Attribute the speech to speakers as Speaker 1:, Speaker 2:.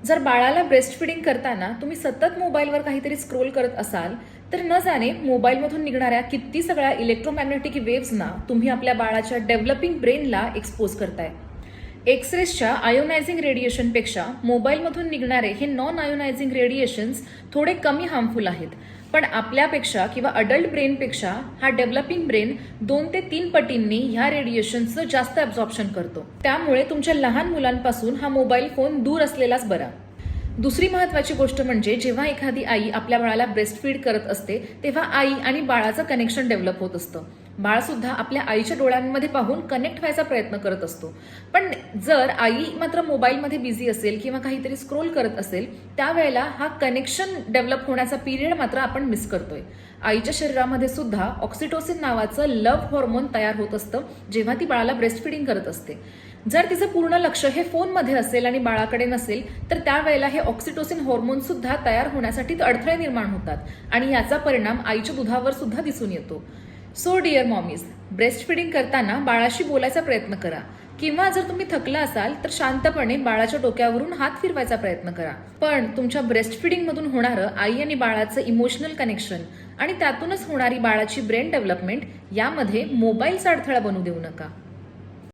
Speaker 1: जर बाळाला breast feeding करताना तुम्ही सतत मोबाईलवर काहीतरी स्क्रोल करत असाल तर न जाणे मोबाईलमधून निघणाऱ्या किती सगळ्या इलेक्ट्रोमॅग्नेटिक वेव्हजना तुम्ही आपल्या बाळाच्या डेव्हलपिंग ब्रेनला एक्सपोज करताय. एक्सरेसच्या आयोनायझिंग रेडिएशनपेक्षा मोबाईलमधून निघणारे हे नॉन आयोनायझिंग रेडिएशन्स थोडे कमी हार्मफुल आहेत, पण आपल्यापेक्षा किंवा अडल्ट ब्रेनपेक्षा हा डेव्हलपिंग ब्रेन 2 ते 3 पटींनी ह्या रेडिएशनचं जास्त ॲब्झॉर्प्शन करतो. त्यामुळे तुमच्या लहान मुलांपासून हा मोबाईल फोन दूर असलेलाच बरा. दुसरी महत्त्वाची गोष्ट म्हणजे जेव्हा एखादी आई आपल्या बाळाला ब्रेस्ट फीड करत असते तेव्हा आई आणि बाळाचं कनेक्शन डेव्हलप होत असतं. बाळ सुद्धा आपल्या आईच्या डोळ्यांमध्ये पाहून कनेक्ट व्हायचा प्रयत्न करत असतो. पण जर आई मात्र मोबाईलमध्ये बिझी असेल किंवा काहीतरी स्क्रोल करत असेल त्यावेळेला हा कनेक्शन डेव्हलप होण्याचा पिरियड मात्र आपण मिस करतोय. आईच्या शरीरामध्ये सुद्धा ऑक्सिटोसिन नावाचं लव्ह हॉर्मोन तयार होत असतं जेव्हा ती बाळाला ब्रेस्ट फीडिंग करत असते. जर तिचं पूर्ण लक्ष हे फोनमध्ये असेल आणि बाळाकडे नसेल तर त्यावेळेला हे ऑक्सिटोसिन हॉर्मोन सुद्धा तयार होण्यासाठी अडथळे निर्माण होतात आणि याचा परिणाम आईच्या दुधावर सुद्धा दिसून येतो. So dear mommies, breast feeding करताना बाळाशी बोलायचा प्रयत्न करा किंवा जर तुम्ही थकला असाल तर शांतपणे बाळाच्या डोक्यावरून हात फिरवायचा प्रयत्न करा. पण तुमच्या ब्रेस्ट फिडिंग मधून होणारं आई आणि बाळाचं इमोशनल कनेक्शन आणि त्यातूनच होणारी बाळाची ब्रेन डेव्हलपमेंट यामध्ये मोबाईलचा अडथळा बनू देऊ नका.